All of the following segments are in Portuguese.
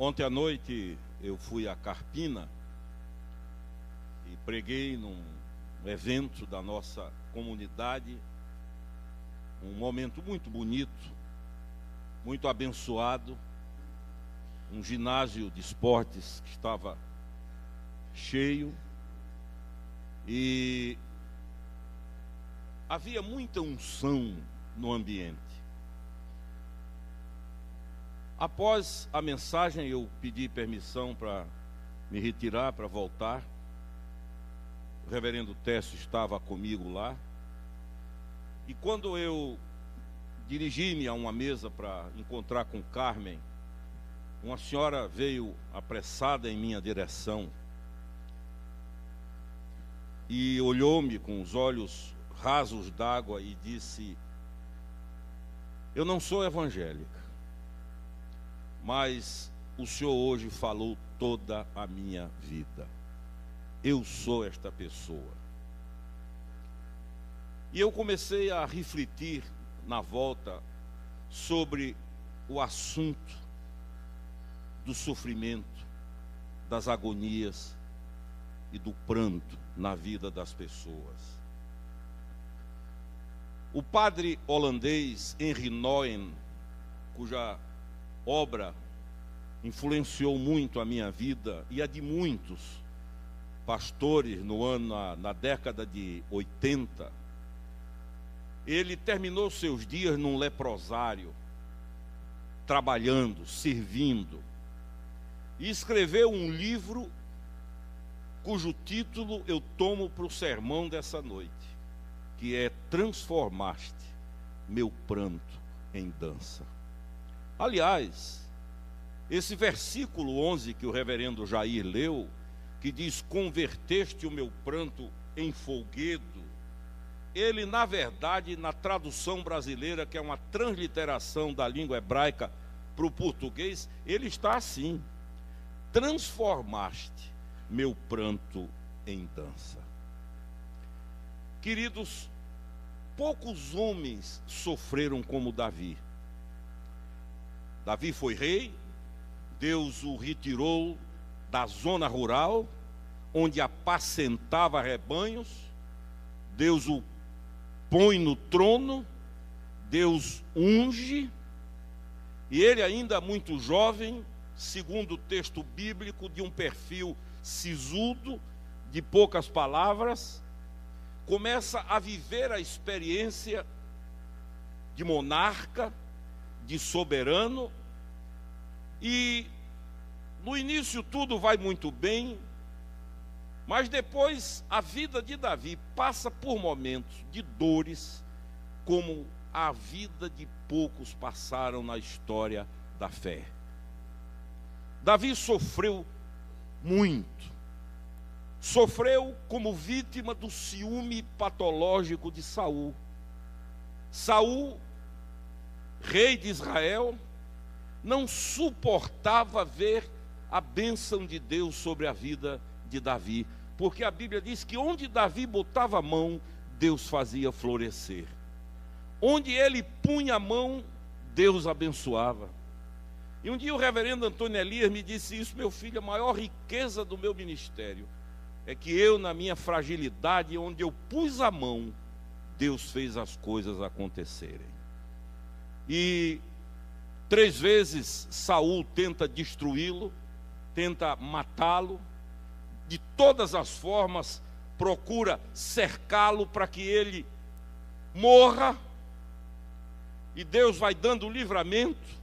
Ontem à noite eu fui a Carpina e preguei num evento da nossa comunidade, um momento muito bonito, muito abençoado, um ginásio de esportes que estava cheio e havia muita unção no ambiente. Após a mensagem, eu pedi permissão para me retirar, para voltar. O reverendo Técio estava comigo lá. E quando eu dirigi-me a uma mesa para encontrar com Carmen, uma senhora veio apressada em minha direção e olhou-me com os olhos rasos d'água e disse: eu não sou evangélica, mas o senhor hoje falou toda a minha vida. Eu sou esta pessoa. E eu comecei a refletir na volta sobre o assunto do sofrimento, das agonias e do pranto na vida das pessoas. O padre holandês Henry Nouwen, cuja obra influenciou muito a minha vida e a de muitos pastores na década de 80, ele terminou seus dias num leprosário, trabalhando, servindo, e escreveu um livro cujo título eu tomo para o sermão dessa noite, que é Transformaste meu pranto em dança. Aliás, esse versículo 11 que o reverendo Jair leu, que diz: converteste o meu pranto em folguedo, ele, na verdade, na tradução brasileira, que é uma transliteração da língua hebraica para o português, ele está assim: transformaste meu pranto em dança. Queridos, poucos homens sofreram como Davi. Davi foi rei, Deus o retirou da zona rural, onde apacentava rebanhos, Deus o põe no trono, Deus unge, e ele ainda muito jovem, segundo o texto bíblico, de um perfil sisudo, de poucas palavras, começa a viver a experiência de monarca, de soberano, e no início tudo vai muito bem, mas depois a vida de Davi passa por momentos de dores, como a vida de poucos passaram na história da fé. Davi sofreu muito, sofreu como vítima do ciúme patológico de Saul. Saul, rei de Israel, não suportava ver a bênção de Deus sobre a vida de Davi, porque a Bíblia diz que onde Davi botava a mão, Deus fazia florescer. Onde ele punha a mão, Deus abençoava. E um dia o reverendo Antônio Elias me disse isso: meu filho, a maior riqueza do meu ministério é que eu, na minha fragilidade, onde eu pus a mão, Deus fez as coisas acontecerem. E 3 vezes Saul tenta destruí-lo, tenta matá-lo, de todas as formas procura cercá-lo para que ele morra, e Deus vai dando livramento,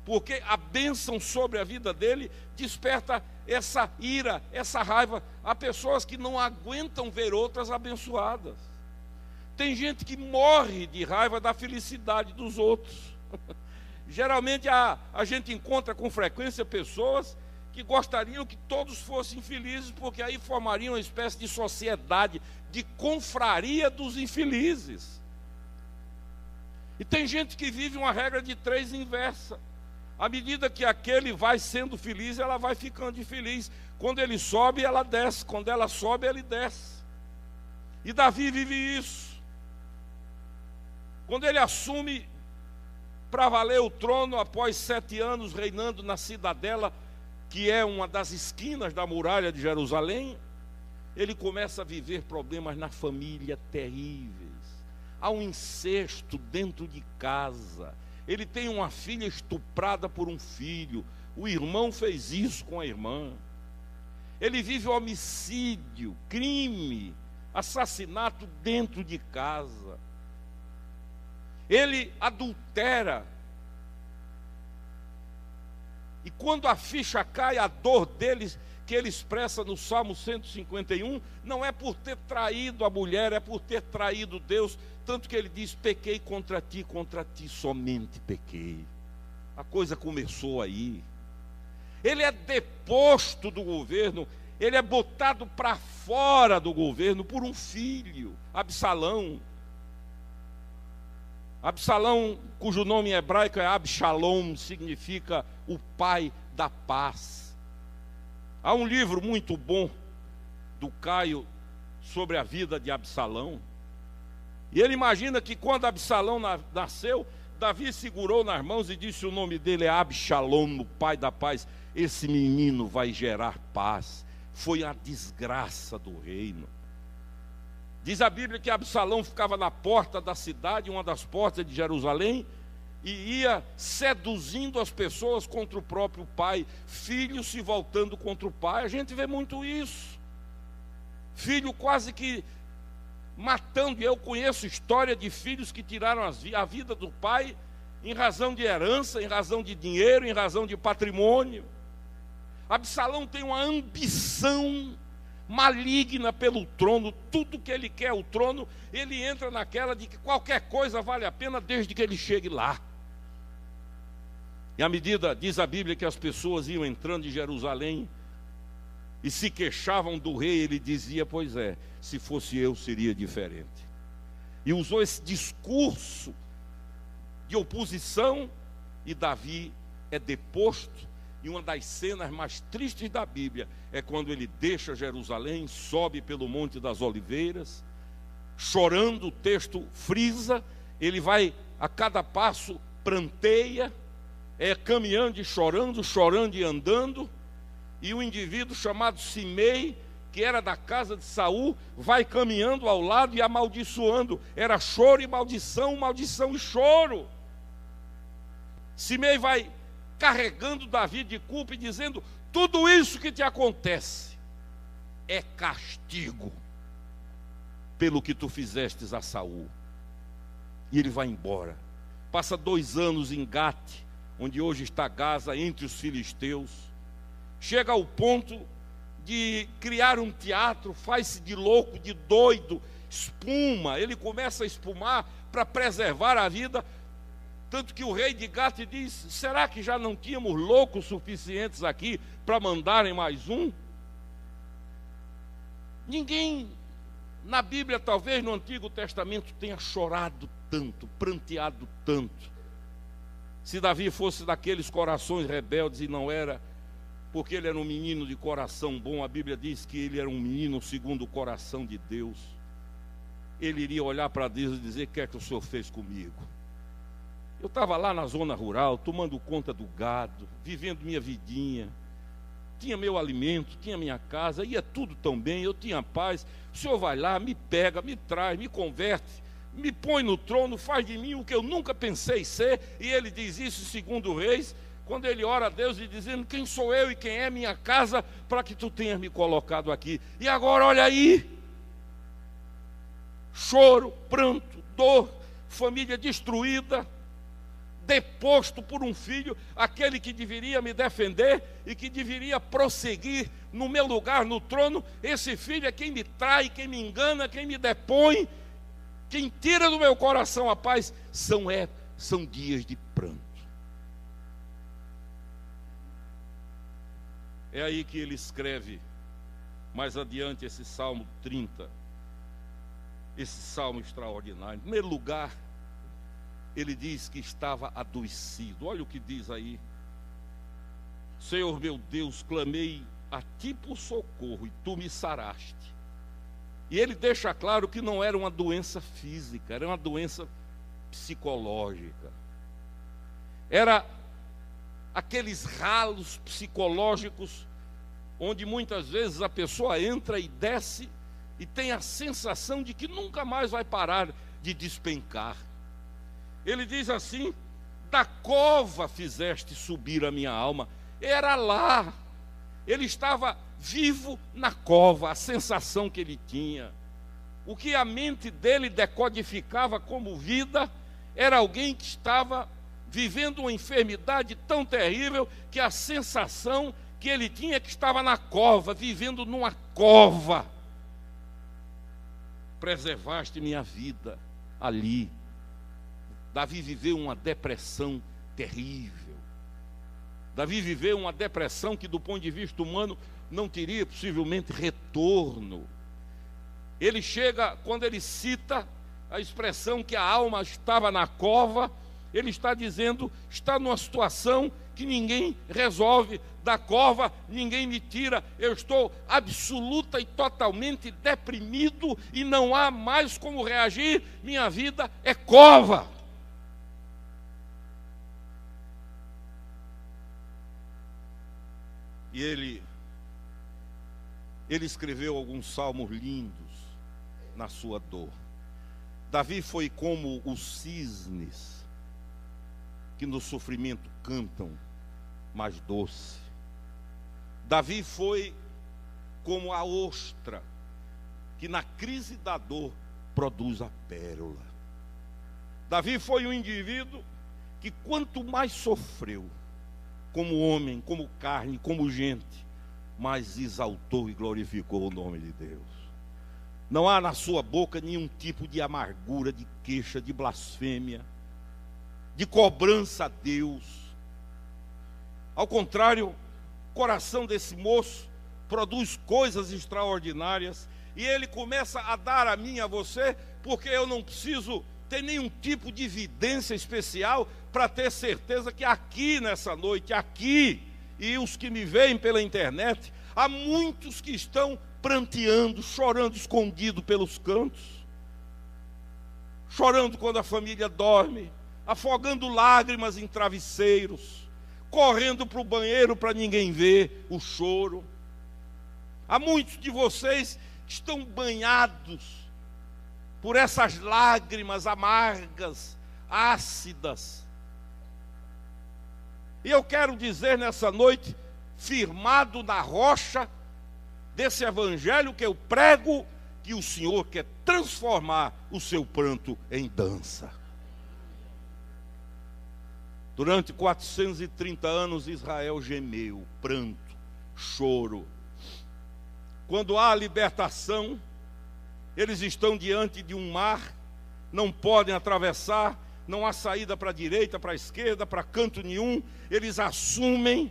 porque a bênção sobre a vida dele desperta essa ira, essa raiva. Há pessoas que não aguentam ver outras abençoadas. Tem gente que morre de raiva da felicidade dos outros. Geralmente a gente encontra com frequência pessoas que gostariam que todos fossem felizes, porque aí formariam uma espécie de sociedade, de confraria dos infelizes. E tem gente que vive uma regra de 3 inversa. À medida que aquele vai sendo feliz, ela vai ficando infeliz. Quando ele sobe, ela desce. Quando ela sobe, ele desce. E Davi vive isso. Quando ele assume para valer o trono após 7 anos reinando na cidadela, que é uma das esquinas da muralha de Jerusalém. Ele começa a viver problemas na família terríveis. Há um incesto dentro de casa. Ele tem uma filha estuprada por um filho. O irmão fez isso com a irmã. Ele vive homicídio, crime, assassinato dentro de casa. Ele adultera. E quando a ficha cai, a dor deles, que ele expressa no Salmo 151, não é por ter traído a mulher, é por ter traído Deus. Tanto que ele diz: pequei contra ti somente pequei. A coisa começou aí. Ele é deposto do governo, ele é botado para fora do governo por um filho, Absalão. Absalão, cujo nome em hebraico é Abshalom, significa o pai da paz. Há um livro muito bom do Caio sobre a vida de Absalão. E ele imagina que quando Absalão nasceu, Davi segurou nas mãos e disse: o nome dele é Abshalom, o pai da paz. Esse menino vai gerar paz. Foi a desgraça do reino. Diz a Bíblia que Absalão ficava na porta da cidade, uma das portas de Jerusalém, e ia seduzindo as pessoas contra o próprio pai, filho se voltando contra o pai. A gente vê muito isso. Filho quase que matando. Eu conheço história de filhos que tiraram a vida do pai em razão de herança, em razão de dinheiro, em razão de patrimônio. Absalão tem uma ambição maligna pelo trono. Tudo que ele quer o trono, ele entra naquela de que qualquer coisa vale a pena desde que ele chegue lá. E à medida, diz a Bíblia, que as pessoas iam entrando em Jerusalém e se queixavam do rei, ele dizia: pois é, se fosse eu seria diferente. E usou esse discurso de oposição, e Davi é deposto. E uma das cenas mais tristes da Bíblia é quando ele deixa Jerusalém, sobe pelo Monte das Oliveiras, chorando. O texto frisa, ele vai a cada passo, pranteia, caminhando e chorando, chorando e andando. E o indivíduo chamado Simei, que era da casa de Saul, vai caminhando ao lado e amaldiçoando. Era choro e maldição, maldição e choro. Simei vai carregando Davi de culpa e dizendo: tudo isso que te acontece é castigo pelo que tu fizestes a Saul. E ele vai embora. Passa 2 anos em Gate, onde hoje está Gaza, entre os filisteus. Chega ao ponto de criar um teatro, faz-se de louco, de doido, espuma. Ele começa a espumar para preservar a vida. Tanto que o rei de Gate diz: será que já não tínhamos loucos suficientes aqui para mandarem mais um? Ninguém na Bíblia, talvez no Antigo Testamento, tenha chorado tanto, pranteado tanto. Se Davi fosse daqueles corações rebeldes, e não era, porque ele era um menino de coração bom, a Bíblia diz que ele era um menino segundo o coração de Deus, ele iria olhar para Deus e dizer: o que é que o Senhor fez comigo? Eu estava lá na zona rural, tomando conta do gado, vivendo minha vidinha, tinha meu alimento, tinha minha casa, ia tudo tão bem, eu tinha paz. O Senhor vai lá, me pega, me traz, me converte, me põe no trono, faz de mim o que eu nunca pensei ser. E ele diz isso em 2 Reis, quando ele ora a Deus e dizendo: quem sou eu e quem é minha casa para que tu tenhas me colocado aqui? E agora olha aí, choro, pranto, dor, família destruída, deposto por um filho, aquele que deveria me defender e que deveria prosseguir no meu lugar no trono. Esse filho é quem me trai, quem me engana, quem me depõe, quem tira do meu coração a paz. São dias de pranto. É aí que ele escreve mais adiante esse Salmo 30, esse salmo extraordinário. Em primeiro lugar, ele diz que estava adoecido. Olha o que diz aí: Senhor meu Deus, clamei a ti por socorro e tu me saraste. E ele deixa claro que não era uma doença física, era uma doença psicológica. Era aqueles ralos psicológicos onde muitas vezes a pessoa entra e desce e tem a sensação de que nunca mais vai parar de despencar. Ele diz assim: da cova fizeste subir a minha alma. Era lá, ele estava vivo na cova, a sensação que ele tinha. O que a mente dele decodificava como vida era alguém que estava vivendo uma enfermidade tão terrível que a sensação que ele tinha que estava na cova, vivendo numa cova. Preservaste minha vida ali. Davi viveu uma depressão terrível. Davi viveu uma depressão que, do ponto de vista humano, não teria possivelmente retorno. Ele chega, quando ele cita a expressão que a alma estava na cova, ele está dizendo, está numa situação que ninguém resolve, da cova ninguém me tira, eu estou absoluta e totalmente deprimido e não há mais como reagir, minha vida é cova. E ele escreveu alguns salmos lindos na sua dor. Davi foi como os cisnes que no sofrimento cantam mais doce. Davi foi como a ostra que na crise da dor produz a pérola. Davi foi um indivíduo que quanto mais sofreu, como homem, como carne, como gente, mais exaltou e glorificou o nome de Deus. Não há na sua boca nenhum tipo de amargura, de queixa, de blasfêmia, de cobrança a Deus. Ao contrário, o coração desse moço produz coisas extraordinárias e ele começa a dar a mim e a você, porque eu não preciso ter nenhum tipo de evidência especial para ter certeza que aqui nessa noite, aqui, e os que me veem pela internet, há muitos que estão pranteando, chorando escondido pelos cantos, chorando quando a família dorme, afogando lágrimas em travesseiros, correndo para o banheiro para ninguém ver o choro. Há muitos de vocês que estão banhados por essas lágrimas amargas, ácidas. E eu quero dizer nessa noite, firmado na rocha desse evangelho que eu prego, que o Senhor quer transformar o seu pranto em dança. Durante 430 anos Israel gemeu, pranto, choro. Quando há libertação, eles estão diante de um mar, não podem atravessar, não há saída para a direita, para a esquerda, para canto nenhum. Eles assumem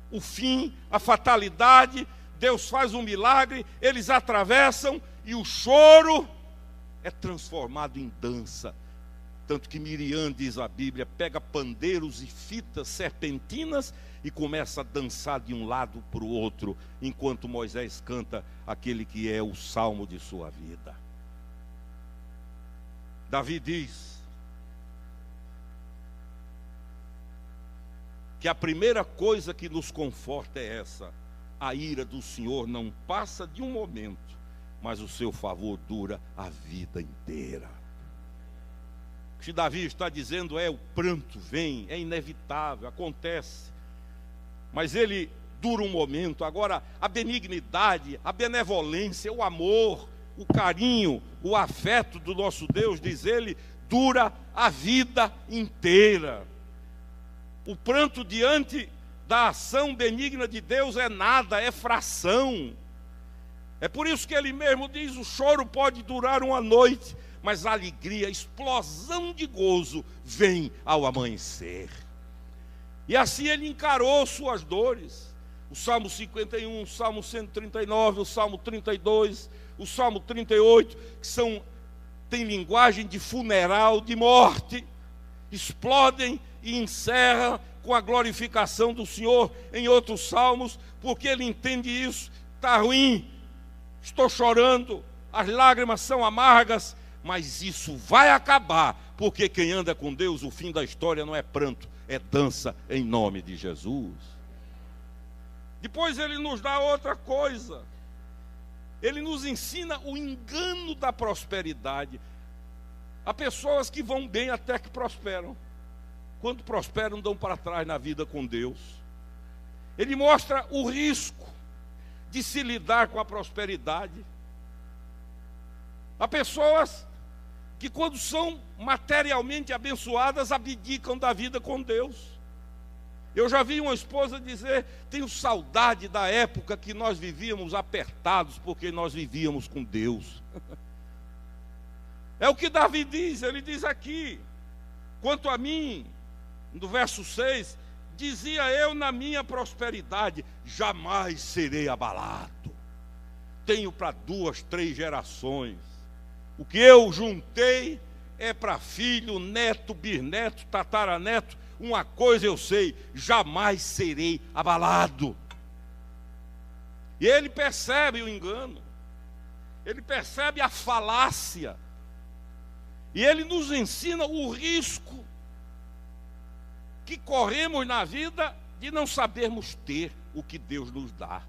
o fim, a fatalidade. Deus faz um milagre, eles atravessam e o choro é transformado em dança. Tanto que Miriam, diz a Bíblia, pega pandeiros e fitas serpentinas e começa a dançar de um lado para o outro, enquanto Moisés canta aquele que é o salmo de sua vida. Davi diz que a primeira coisa que nos conforta é essa: a ira do Senhor não passa de um momento, mas o seu favor dura a vida inteira. O que Davi está dizendo é: o pranto vem, é inevitável, acontece, mas ele dura um momento. Agora, a benignidade, a benevolência, o amor, o carinho, o afeto do nosso Deus, diz ele, dura a vida inteira. O pranto diante da ação benigna de Deus é nada, é fração. É por isso que ele mesmo diz: o choro pode durar uma noite, mas a alegria, a explosão de gozo vem ao amanhecer. E assim ele encarou suas dores. O Salmo 51, o Salmo 139, o Salmo 32, o Salmo 38, que tem linguagem de funeral, de morte, explodem e encerram com a glorificação do Senhor em outros salmos, porque ele entende isso. Está ruim, estou chorando, as lágrimas são amargas, mas isso vai acabar, porque quem anda com Deus, o fim da história não é pranto, é dança em nome de Jesus. Depois ele nos dá outra coisa. Ele nos ensina o engano da prosperidade. Há pessoas que vão bem até que prosperam. Quando prosperam, dão para trás na vida com Deus. Ele mostra o risco de se lidar com a prosperidade. Há pessoas que, quando são materialmente abençoadas, abdicam da vida com Deus. Eu já vi uma esposa dizer: tenho saudade da época que nós vivíamos apertados, porque nós vivíamos com Deus. É o que Davi diz, ele diz aqui: quanto a mim, no verso 6, dizia eu na minha prosperidade, jamais serei abalado. Tenho para 2, 3 gerações. O que eu juntei é para filho, neto, bisneto, tataraneto. Uma coisa eu sei: jamais serei abalado. E ele percebe o engano, ele percebe a falácia, e ele nos ensina o risco que corremos na vida de não sabermos ter o que Deus nos dá.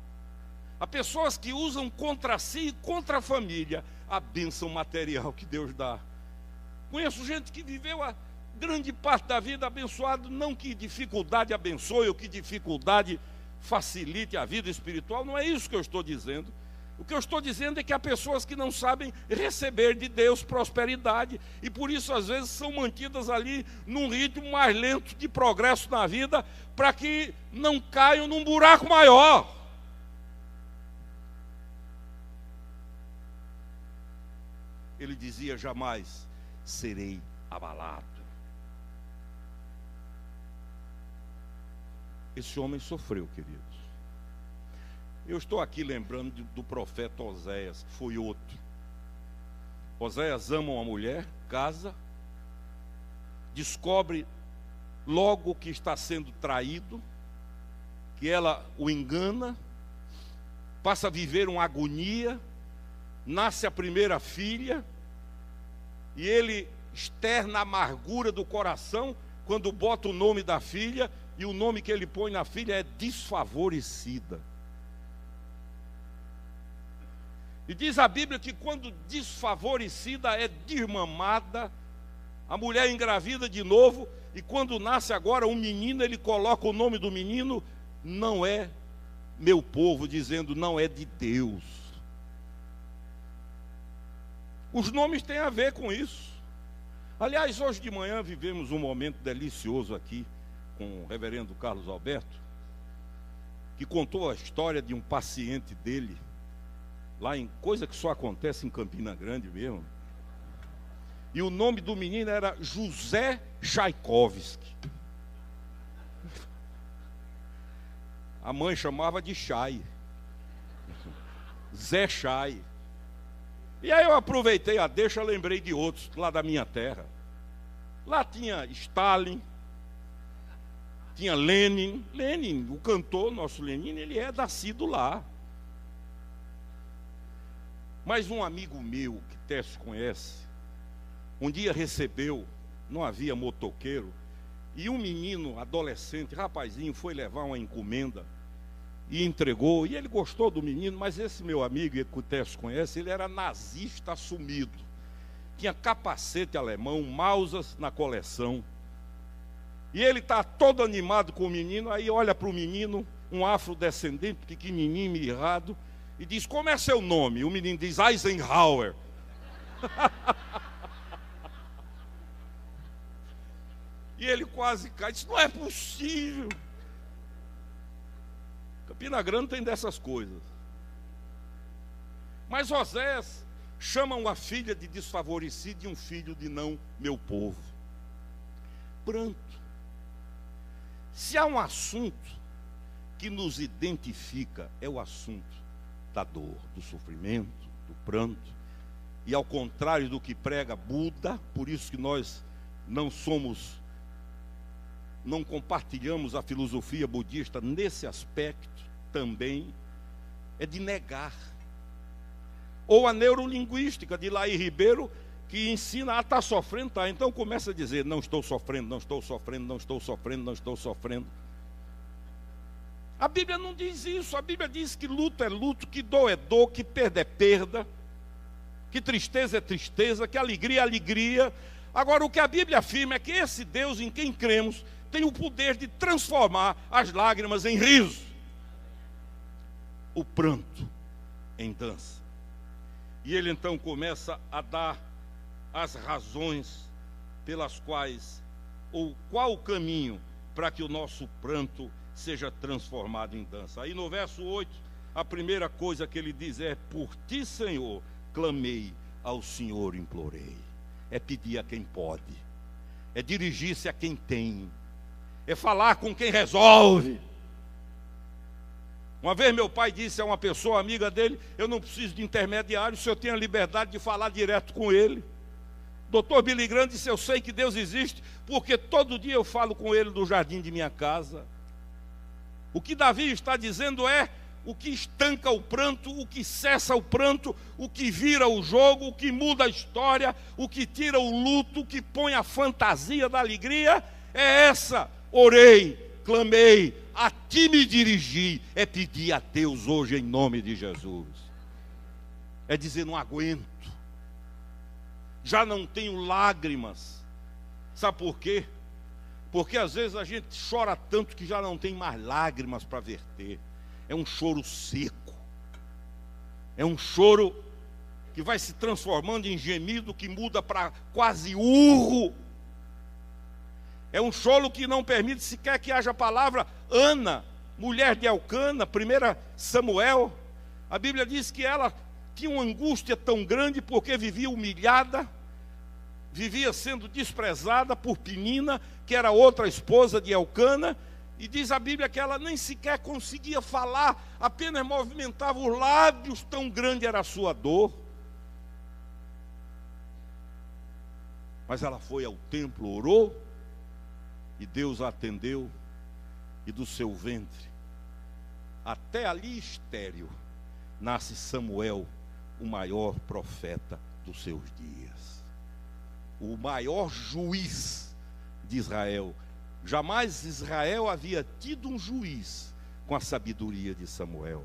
Há pessoas que usam contra si e contra a família a bênção material que Deus dá. Conheço gente que viveu a grande parte da vida abençoado, não que dificuldade abençoe ou que dificuldade facilite a vida espiritual, não é isso que eu estou dizendo. O que eu estou dizendo é que há pessoas que não sabem receber de Deus prosperidade e por isso às vezes são mantidas ali num ritmo mais lento de progresso na vida, para que não caiam num buraco maior. Ele dizia: jamais serei abalado. Esse homem sofreu, queridos. Eu estou aqui lembrando do profeta Oséias, que foi outro. Oséias ama uma mulher, casa, descobre logo que está sendo traído, que ela o engana, passa a viver uma agonia, nasce a primeira filha, e ele externa a amargura do coração quando bota o nome da filha, e o nome que ele põe na filha é desfavorecida. E diz a Bíblia que quando desfavorecida é desmamada, a mulher engravida de novo, e quando nasce agora um menino, ele coloca o nome do menino, não é meu povo, dizendo não é de Deus. Os nomes têm a ver com isso. Aliás, hoje de manhã vivemos um momento delicioso aqui com o reverendo Carlos Alberto, que contou a história de um paciente dele, lá em coisa que só acontece em Campina Grande mesmo. E o nome do menino era José Tchaikovsky. A mãe chamava de Chay, Zé Chay. E aí eu aproveitei a deixa, lembrei de outros lá da minha terra. Lá tinha Stalin, tinha Lenin. Lenin, o cantor, nosso Lenin, ele é nascido lá. Mas um amigo meu, que Tess conhece, um dia recebeu, não havia motoqueiro, e um menino, adolescente, rapazinho, foi levar uma encomenda e entregou, e ele gostou do menino, mas esse meu amigo, que o Tess conhece, ele era nazista assumido, tinha capacete alemão, Mausas na coleção, e ele está todo animado com o menino, aí olha para o menino, um afrodescendente, pequenininho, mirrado, e diz: como é seu nome? O menino diz: Eisenhower. E ele quase cai, diz: não é possível. Campina Grande tem dessas coisas. Mas Oséias chamam a filha de desfavorecida e um filho de não meu povo. Pranto. Se há um assunto que nos identifica, é o assunto da dor, do sofrimento, do pranto. E ao contrário do que prega Buda, por isso que nós não compartilhamos a filosofia budista nesse aspecto também, é de negar. Ou a neurolinguística de Laí Ribeiro que ensina a estar sofrendo, tá? Então começa a dizer, não estou sofrendo, não estou sofrendo, não estou sofrendo, não estou sofrendo. A Bíblia não diz isso. A Bíblia diz que luto é luto, que dor é dor, que perda é perda, que tristeza é tristeza, que alegria é alegria. Agora, o que a Bíblia afirma é que esse Deus em quem cremos tem o poder de transformar as lágrimas em riso, o pranto em dança. E ele então começa a dar as razões pelas quais, ou qual o caminho para que o nosso pranto seja transformado em dança. Aí no verso 8, a primeira coisa que ele diz é: por ti, Senhor, clamei, ao Senhor implorei. É pedir a quem pode, é dirigir-se a quem tem, é falar com quem resolve. Uma vez meu pai disse a uma pessoa amiga dele: eu não preciso de intermediário, se eu tenho a liberdade de falar direto com ele. Doutor Billy Graham disse: eu sei que Deus existe, porque todo dia eu falo com ele do jardim de minha casa. O que Davi está dizendo é: o que estanca o pranto, o que cessa o pranto, o que vira o jogo, o que muda a história, o que tira o luto, o que põe a fantasia da alegria, é essa: orei, clamei, a ti me dirigi. É pedir a Deus hoje em nome de Jesus. É dizer: não aguento, já não tenho lágrimas. Sabe por quê? Porque às vezes a gente chora tanto que já não tem mais lágrimas para verter. É um choro seco, é um choro que vai se transformando em gemido, que muda para quase urro. É um choro que não permite sequer que haja a palavra. Ana, mulher de Elcana, 1 Samuel, a Bíblia diz que ela tinha uma angústia tão grande porque vivia humilhada, vivia sendo desprezada por Penina, que era outra esposa de Elcana. E diz a Bíblia que ela nem sequer conseguia falar, apenas movimentava os lábios, tão grande era a sua dor. Mas ela foi ao templo, orou, e Deus a atendeu, e do seu ventre, até ali estéril, nasce Samuel, o maior profeta dos seus dias, o maior juiz de Israel. Jamais Israel havia tido um juiz com a sabedoria de Samuel.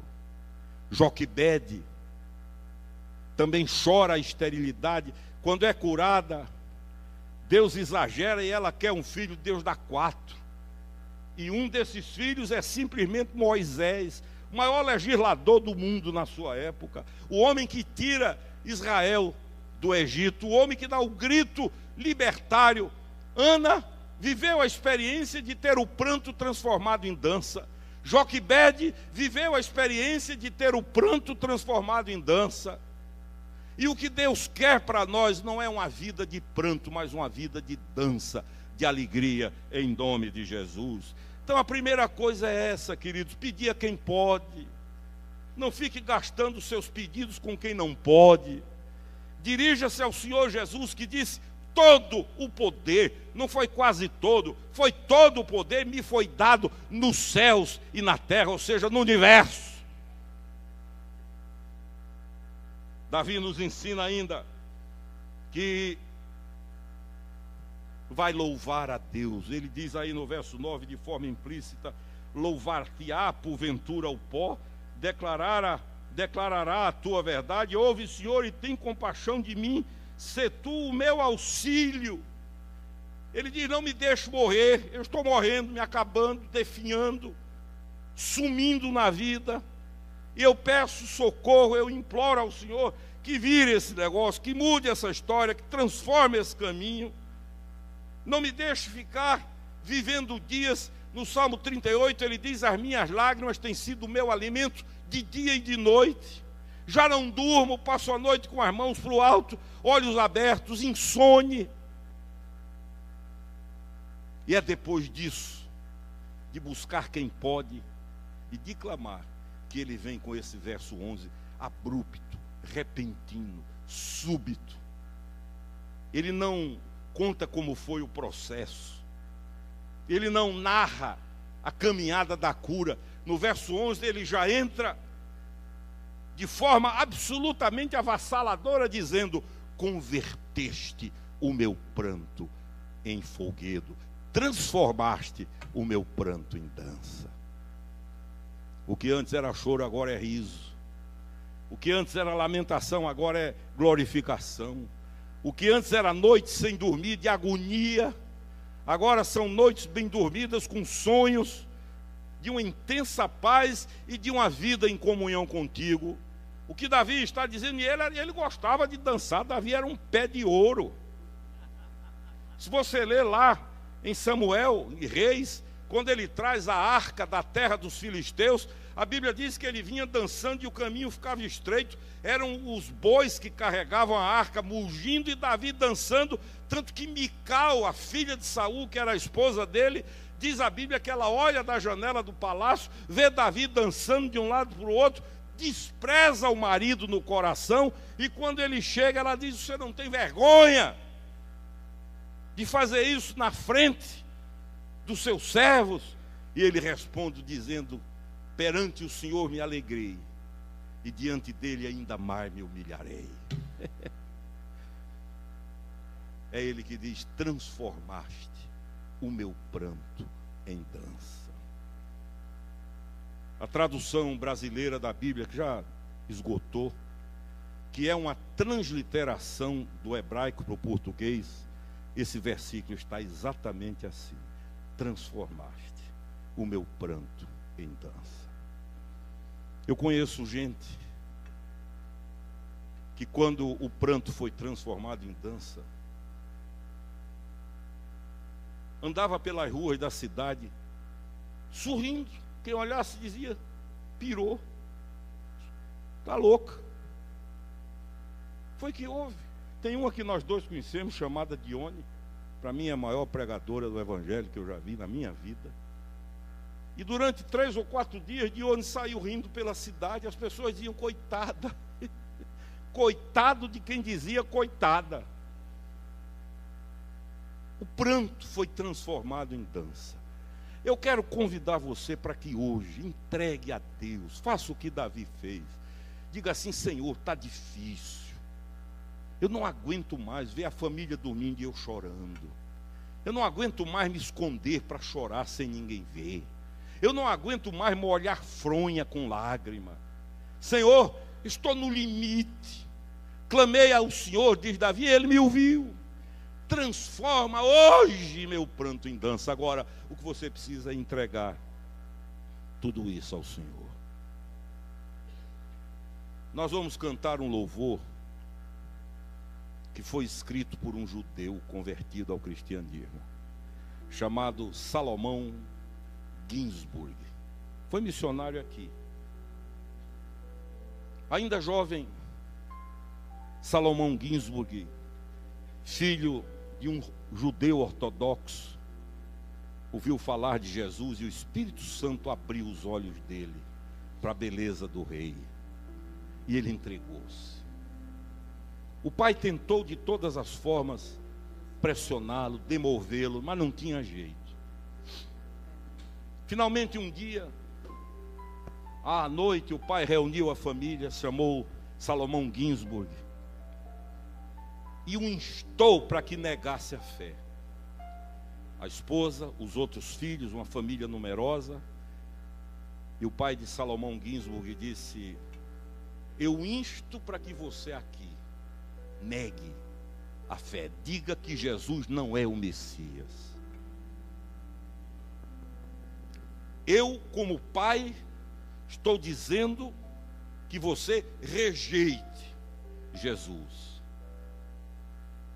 Joquebede também chora a esterilidade. Quando é curada, Deus exagera e ela quer um filho, Deus dá 4. E um desses filhos é simplesmente Moisés, o maior legislador do mundo na sua época, o homem que tira Israel do Egito, o homem que dá o grito libertário. Ana viveu a experiência de ter o pranto transformado em dança. Joquebede viveu a experiência de ter o pranto transformado em dança. E o que Deus quer para nós não é uma vida de pranto, mas uma vida de dança, de alegria, em nome de Jesus. Então a primeira coisa é essa, queridos: pedir a quem pode. Não fique gastando seus pedidos com quem não pode. Dirija-se ao Senhor Jesus, que disse: todo o poder, não foi quase todo, foi todo o poder me foi dado nos céus e na terra, ou seja, no universo. Davi nos ensina ainda que vai louvar a Deus. Ele diz aí no verso 9, de forma implícita: louvar-te-á porventura o pó, declarará a tua verdade. Ouve, Senhor, e tem compaixão de mim, sê tu o meu auxílio. Ele diz: não me deixe morrer, eu estou morrendo, me acabando, definhando, sumindo na vida, e eu peço socorro, eu imploro ao Senhor que vire esse negócio, que mude essa história, que transforme esse caminho. Não me deixe ficar vivendo dias. No Salmo 38 ele diz: as minhas lágrimas têm sido o meu alimento de dia e de noite. Já não durmo, passo a noite com as mãos para o alto, olhos abertos, insone. E é depois disso, de buscar quem pode e de clamar, que ele vem com esse verso 11, abrupto, repentino, súbito. Ele não conta como foi o processo, ele não narra a caminhada da cura. No verso 11 ele já entra de forma absolutamente avassaladora, dizendo: convertei converteste o meu pranto em folguedo, transformaste o meu pranto em dança. O que antes era choro, agora é riso. O que antes era lamentação, agora é glorificação. O que antes era noite sem dormir, de agonia, agora são noites bem dormidas, com sonhos de uma intensa paz e de uma vida em comunhão contigo. O que Davi está dizendo, e ele gostava de dançar. Davi era um pé de ouro. Se você ler lá em Samuel, em Reis, quando ele traz a arca da terra dos filisteus, a Bíblia diz que ele vinha dançando e o caminho ficava estreito. Eram os bois que carregavam a arca, mugindo, e Davi dançando. Tanto que Mical, a filha de Saul, que era a esposa dele, diz a Bíblia que ela olha da janela do palácio, vê Davi dançando de um lado para o outro, despreza o marido no coração, e quando ele chega, ela diz: você não tem vergonha de fazer isso na frente dos seus servos? E ele responde dizendo: perante o Senhor me alegrei, e diante dele ainda mais me humilharei. É ele que diz: transformaste o meu pranto em dança. A tradução brasileira da Bíblia, que já esgotou, que é uma transliteração do hebraico para o português, esse versículo está exatamente assim: transformaste o meu pranto em dança. Eu conheço gente que, quando o pranto foi transformado em dança, andava pelas ruas da cidade sorrindo. Quem olhasse dizia: pirou, está louca. Foi que houve. Tem uma que nós dois conhecemos, chamada Dione. Para mim é a maior pregadora do evangelho que eu já vi na minha vida. E durante 3 ou 4 dias, Dione saiu rindo pela cidade. As pessoas diziam: coitada. Coitado de quem dizia coitada. O pranto foi transformado em dança. Eu quero convidar você para que hoje entregue a Deus, faça o que Davi fez. Diga assim: Senhor, está difícil. Eu não aguento mais ver a família dormindo e eu chorando. Eu não aguento mais me esconder para chorar sem ninguém ver. Eu não aguento mais molhar fronha com lágrima. Senhor, estou no limite. Clamei ao Senhor, diz Davi, e Ele me ouviu. Transforma hoje meu pranto em dança. Agora, o que você precisa é entregar tudo isso ao Senhor. Nós vamos cantar um louvor que foi escrito por um judeu convertido ao cristianismo, chamado Salomão Ginsburg. Foi missionário aqui. Ainda jovem, Salomão Ginsburg, filho de um judeu ortodoxo, ouviu falar de Jesus e o Espírito Santo abriu os olhos dele para a beleza do rei. E ele entregou-se. O pai tentou de todas as formas pressioná-lo, demovê-lo, mas não tinha jeito. Finalmente um dia, à noite, o pai reuniu a família, chamou Salomão Ginsburg e o instou para que negasse a fé. A esposa, os outros filhos, uma família numerosa. E o pai de Salomão Ginsburg disse: eu insto para que você aqui negue a fé, diga que Jesus não é o Messias. Eu, como pai, estou dizendo que você rejeite Jesus.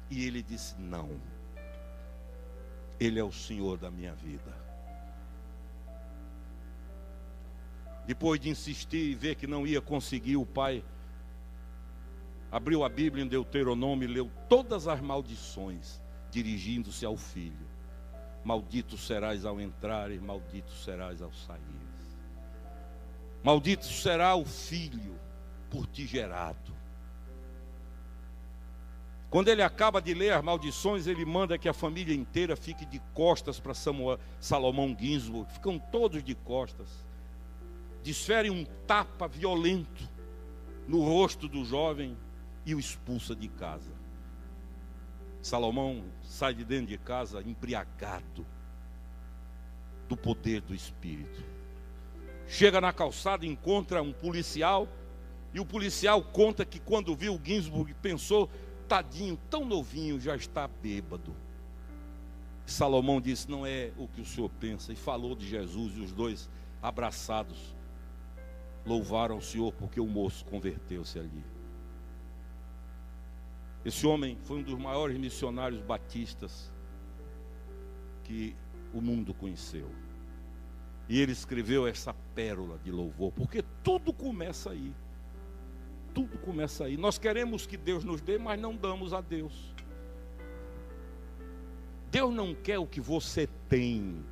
E ele disse: não, Ele é o Senhor da minha vida. Depois de insistir e ver que não ia conseguir, o pai abriu a Bíblia em Deuteronômio e leu todas as maldições, dirigindo-se ao filho: maldito serás ao entrar e maldito serás ao sair. Maldito será o filho por ti gerado. Quando ele acaba de ler as maldições, ele manda que a família inteira fique de costas para Salomão Ginsburg. Ficam todos de costas. Desfere um tapa violento no rosto do jovem e o expulsa de casa. Salomão sai de dentro de casa embriagado do poder do Espírito. Chega na calçada, encontra um policial, e o policial conta que quando viu o Ginsburg pensou: tadinho, tão novinho, já está bêbado. Salomão disse: não é o que o senhor pensa, e falou de Jesus, e os dois, abraçados, louvaram o Senhor porque o moço converteu-se ali. Esse homem foi um dos maiores missionários batistas que o mundo conheceu. E ele escreveu essa pérola de louvor, porque tudo começa aí. Tudo começa aí. Nós queremos que Deus nos dê, mas não damos a Deus. Deus não quer o que você tem.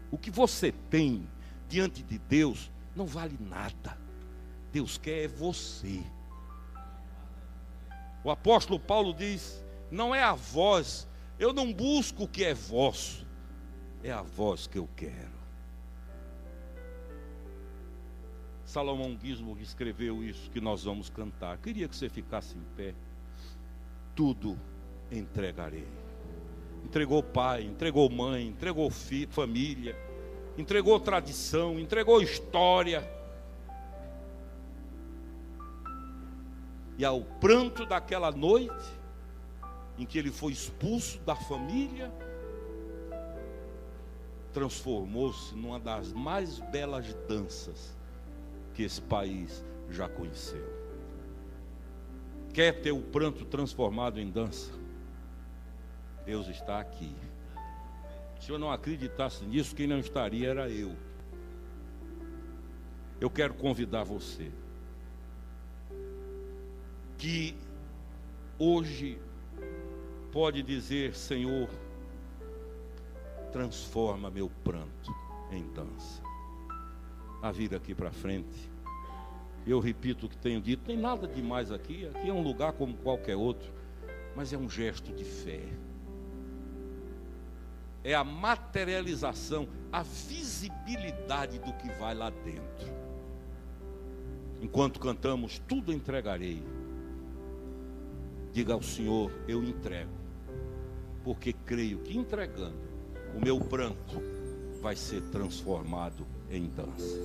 O que você tem diante de Deus não vale nada. Deus quer é você. O apóstolo Paulo diz: não é a vós, eu não busco o que é vosso, é a vós que eu quero. Salomão Ginsburg escreveu isso que nós vamos cantar. Queria que você ficasse em pé. Tudo entregarei. Entregou pai, entregou mãe, entregou família, entregou tradição, entregou história. E ao pranto daquela noite, em que ele foi expulso da família, transformou-se numa das mais belas danças que esse país já conheceu. Quer ter o pranto transformado em dança? Deus está aqui. Se eu não acreditasse nisso, quem não estaria era eu. Eu quero convidar você que hoje pode dizer: Senhor, transforma meu pranto em dança, a vir aqui para frente. Eu repito o que tenho dito, tem nada demais aqui. Aqui é um lugar como qualquer outro, mas é um gesto de fé. É a materialização, a visibilidade do que vai lá dentro. Enquanto cantamos, tudo entregarei. Diga ao Senhor: eu entrego, porque creio que entregando, o meu pranto vai ser transformado em dança.